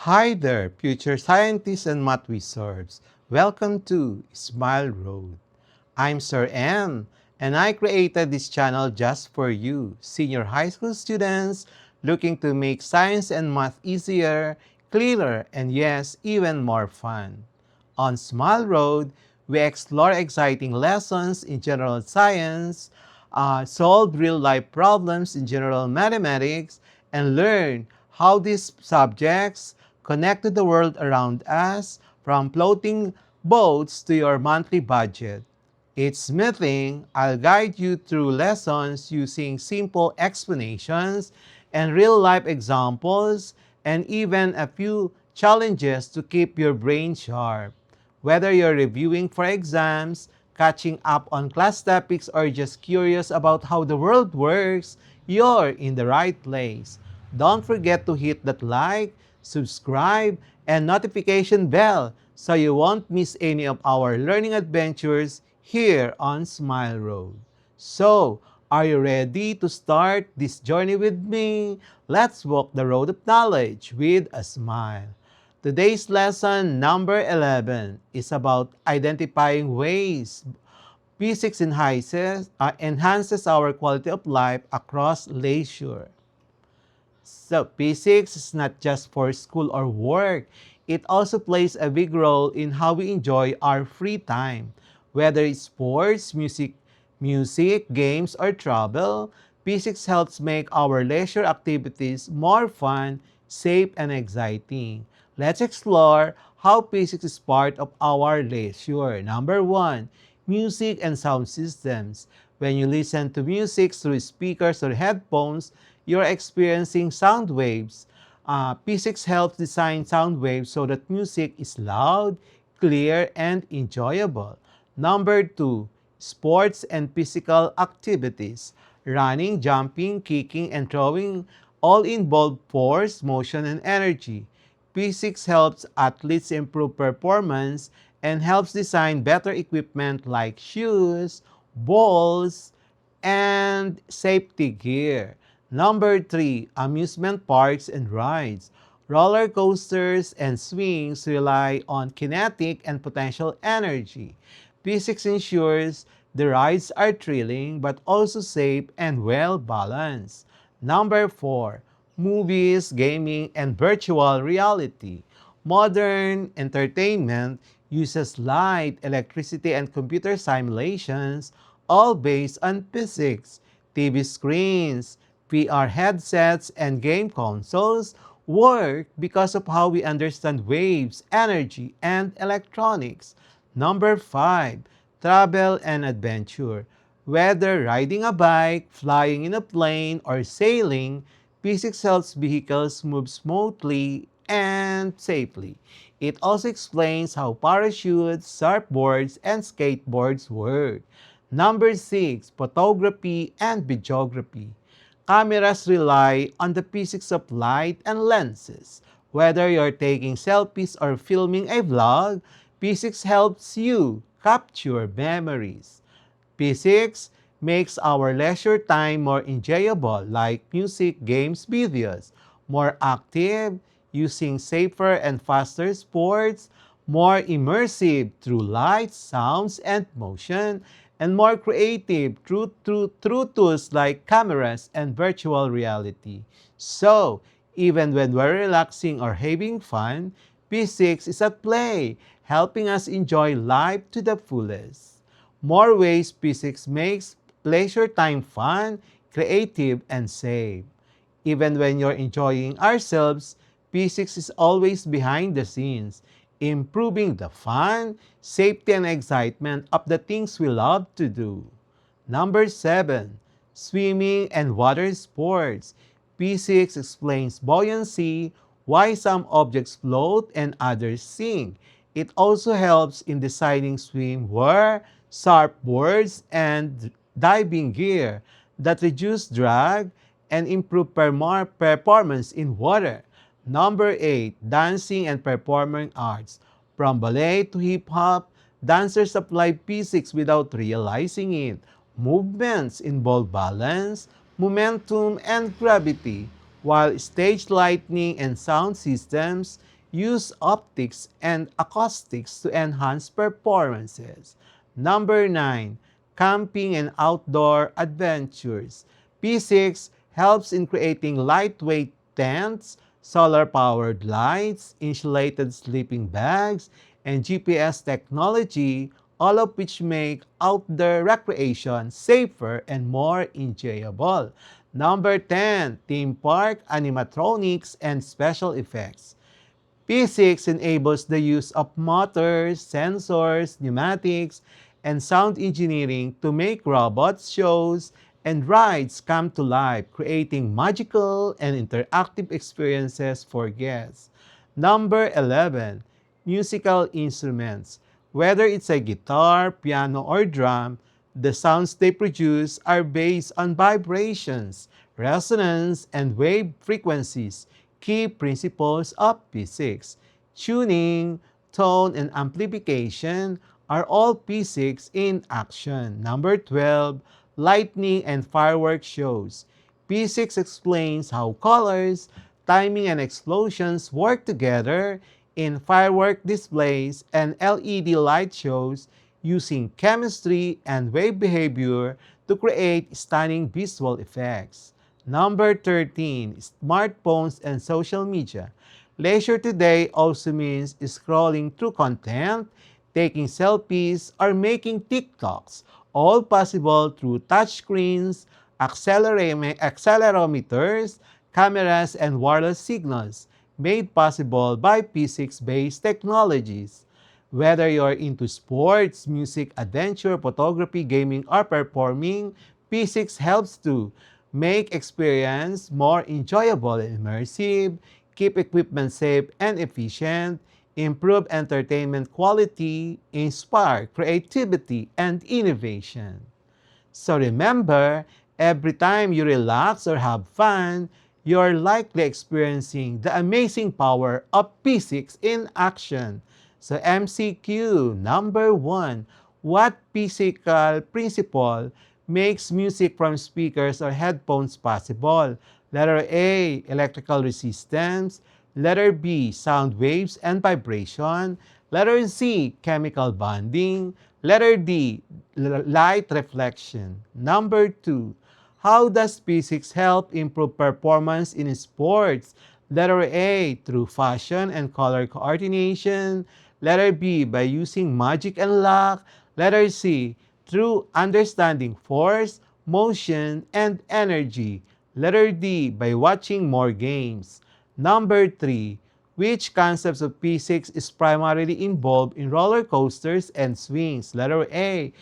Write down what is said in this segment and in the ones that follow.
Hi there, future scientists and math wizards. Welcome to Smile Road. I'm Sir M, and I created this channel just for you, senior high school students looking to make science and math easier, clearer, and yes, even more fun. On Smile Road, we explore exciting lessons in general science, solve real life problems in general mathematics, and learn how these subjects connect to the world around us, from floating boats to your monthly budget. It's smithing. I'll guide you through lessons using simple explanations and real life examples, and even a few challenges to keep your brain sharp. Whether you're reviewing for exams, catching up on class topics, or just curious about how the world works, you're in the right place. Don't forget to hit that like, subscribe, and notification bell so you won't miss any of our learning adventures here on Smile Road. So, are you ready to start this journey with me? Let's walk the road of knowledge with a smile. Today's lesson number 11 is about identifying ways physics enhances our quality of life across leisure. So, physics is not just for school or work. It also plays a big role in how we enjoy our free time. Whether it's sports, music, games, or travel, physics helps make our leisure activities more fun, safe, and exciting. Let's explore how physics is part of our leisure. Number one, music and sound systems. When you listen to music through speakers or headphones, you're experiencing sound waves. Physics helps design sound waves so that music is loud, clear, and enjoyable. Number two, sports and physical activities. Running, jumping, kicking, and throwing all involve force, motion, and energy. Physics helps athletes improve performance and helps design better equipment like shoes, balls, and safety gear. Number three, amusement parks and rides. Roller coasters and swings rely on kinetic and potential energy. Physics ensures the rides are thrilling but also safe and well balanced. Number four, movies, gaming, and virtual reality. Modern entertainment uses light, electricity, and computer simulations, all based on physics. TV screens, VR headsets, and game consoles work because of how we understand waves, energy, and electronics. Number five, travel and adventure. Whether riding a bike, flying in a plane, or sailing, physics helps vehicles move smoothly and safely. It also explains how parachutes, surfboards, and skateboards work. Number six, photography and videography. Cameras rely on the physics of light and lenses. Whether you're taking selfies or filming a vlog, physics helps you capture memories. Physics makes our leisure time more enjoyable, like music, games, videos, more active, using safer and faster sports, more immersive through lights, sounds, and motion, and more creative through tools like cameras and virtual reality. So, even when we're relaxing or having fun, physics is at play, helping us enjoy life to the fullest. More ways physics makes leisure time fun, creative, and safe. Even when you're enjoying ourselves, physics is always behind the scenes, improving the fun, safety, and excitement of the things we love to do. Number seven, swimming and water sports. Physics explains buoyancy, why some objects float and others sink. It also helps in designing swimwear, surfboards, and diving gear that reduce drag and improve performance in water. Number eight, dancing and performing arts. From ballet to hip hop, dancers apply physics without realizing it. Movements involve balance, momentum, and gravity, while stage lighting and sound systems use optics and acoustics to enhance performances. Number 9, camping and outdoor adventures. P6 helps in creating lightweight tents, solar-powered lights, insulated sleeping bags, and GPS technology, all of which make outdoor recreation safer and more enjoyable. Number 10, theme park, animatronics, and special effects. P6 enables the use of motors, sensors, pneumatics, and sound engineering to make robots, shows, and rides come to life, creating magical and interactive experiences for guests. Number 11, musical instruments. Whether it's a guitar, piano, or drum, the sounds they produce are based on vibrations, resonance, and wave frequencies, key principles of physics. Tuning, tone, and amplification are all physics in action. Number 12, lightning and fireworks shows. Physics explains how colors, timing, and explosions work together in firework displays and LED light shows using chemistry and wave behavior to create stunning visual effects. Number 13, smartphones and social media. Leisure today also means scrolling through content, taking selfies, or making TikToks, all possible through touchscreens, accelerometers, cameras, and wireless signals, made possible by physics-based technologies. Whether you're into sports, music, adventure, photography, gaming, or performing, physics helps to make experience more enjoyable and immersive, keep equipment safe and efficient, improve entertainment quality, inspire creativity and innovation. So remember, every time you relax or have fun, you're likely experiencing the amazing power of physics in action. So MCQ number 1, what physical principle makes music from speakers or headphones possible? Letter A, electrical resistance. Letter B, sound waves and vibration. Letter C, chemical bonding. Letter D, light reflection. Number 2, how does physics help improve performance in sports? Letter A, through fashion and color coordination. Letter B, by using magic and luck. Letter C, through understanding force, motion, and energy. Letter D, by watching more games. Number 3, which concepts of physics is primarily involved in roller coasters and swings? Letter A,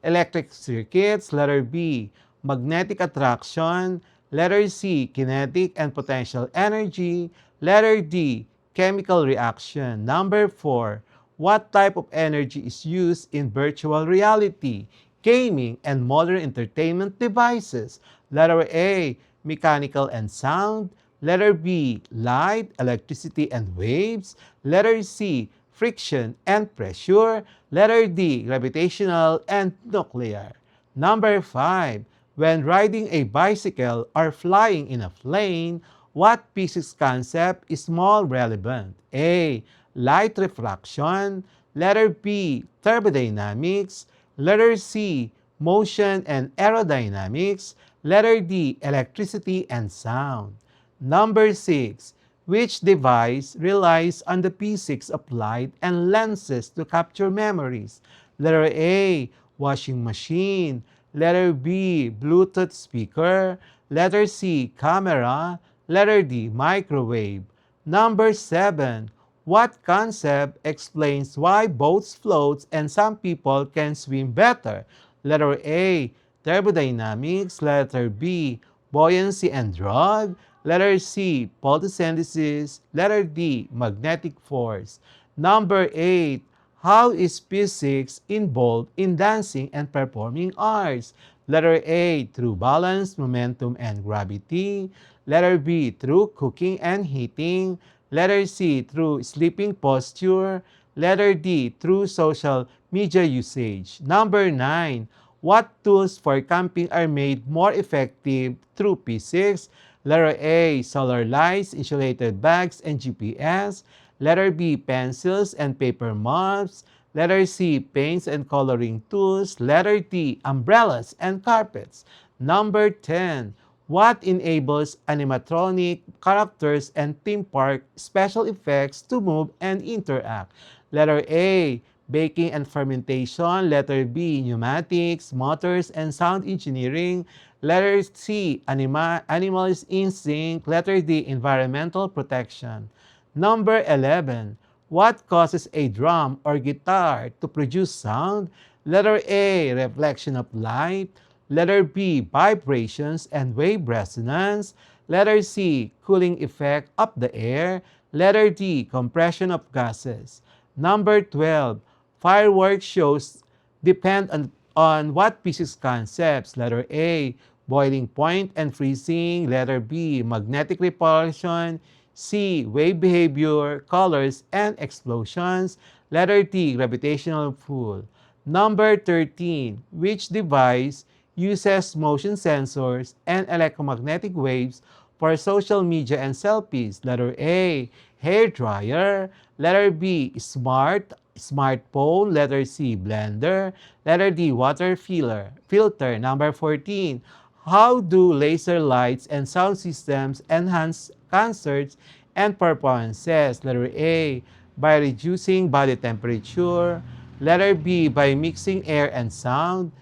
electric circuits. Letter B, magnetic attraction. Letter C, kinetic and potential energy. Letter D, chemical reaction. Number 4, what type of energy is used in virtual reality, gaming, and modern entertainment devices? Letter A, mechanical and sound. Letter B, light, electricity, and waves. Letter C, friction and pressure. Letter D, gravitational and nuclear. Number 5, when riding a bicycle or flying in a plane, what physics concept is more relevant? A, light refraction. Letter B, thermodynamics. Letter C, motion and aerodynamics. Letter D, electricity and sound. Number 6, which device relies on the physics of light and lenses to capture memories? Letter A, washing machine. Letter B, Bluetooth speaker. Letter C, camera. Letter D, microwave. Number 7, what concept explains why boats float and some people can swim better? Letter A, thermodynamics. Letter B, buoyancy and drag. Letter C, photosynthesis. Letter D, magnetic force. Number 8, how is physics involved in dancing and performing arts? Letter A, through balance, momentum, and gravity. Letter B, through cooking and heating. Letter C, through sleeping posture. Letter D, through social media usage. Number 9, what tools for camping are made more effective through physics? Letter A, solar lights, insulated bags, and GPS. Letter B, pencils and paper maps. Letter C, paints and coloring tools. Letter D, umbrellas and carpets. Number 10, what enables animatronic characters and theme park special effects to move and interact? Letter A, baking and fermentation. Letter B, pneumatics, motors, and sound engineering. Letter C, animals instinct. Letter D, environmental protection. Number 11, what causes a drum or guitar to produce sound? Letter A, reflection of light. Letter B, vibrations and wave resonance. Letter C, cooling effect of the air. Letter D, compression of gases. Number 12, fireworks shows depend on what physics concepts? Letter A, boiling point and freezing. Letter B, magnetic repulsion. C, wave behavior, colors, and explosions. Letter D, gravitational pull. Number 13, which device uses motion sensors and electromagnetic waves for social media and selfies? Letter A, hair dryer. Letter B, smartphone. Letter C, blender. Letter D, water filter. Number 14, how do laser lights and sound systems enhance concerts and performances? Letter A, by reducing body temperature. Letter B, by mixing air and sound.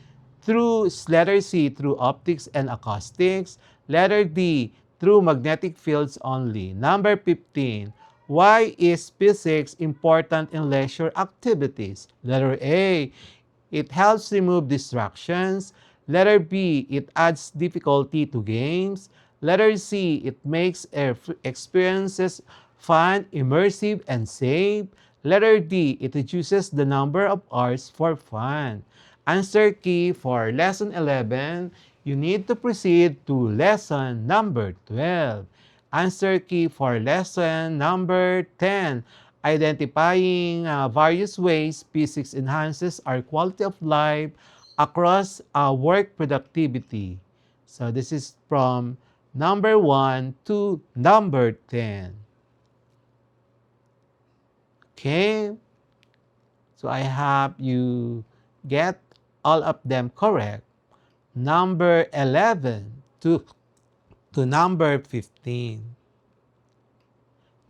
Letter C, through optics and acoustics. Letter D, through magnetic fields only. Number 15, why is physics important in leisure activities? Letter A, it helps remove distractions. Letter B, it adds difficulty to games. Letter C, it makes experiences fun, immersive, and safe. Letter D, it reduces the number of hours for fun. Answer key for lesson 11, you need to proceed to lesson number 12. Answer key for lesson number 10, identifying various ways physics enhances our quality of life across work productivity. So this is from number 1 to number 10. Okay, so I hope you get all of them correct. Number 11 to number 15.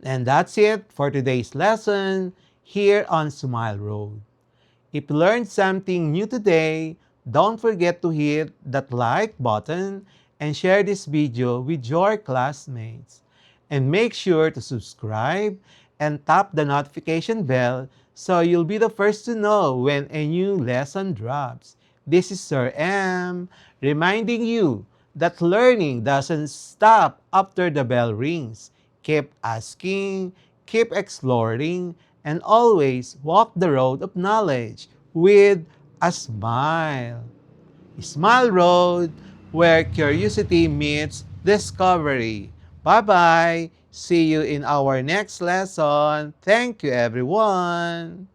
And that's it for today's lesson here on Smile Road. If you learned something new today, don't forget to hit that like button and share this video with your classmates. And make sure to subscribe and tap the notification bell so you'll be the first to know when a new lesson drops. This is Sir M, reminding you that learning doesn't stop after the bell rings. Keep asking, keep exploring, and always walk the road of knowledge with a smile. Smile Road, where curiosity meets discovery. Bye-bye. See you in our next lesson. Thank you, everyone.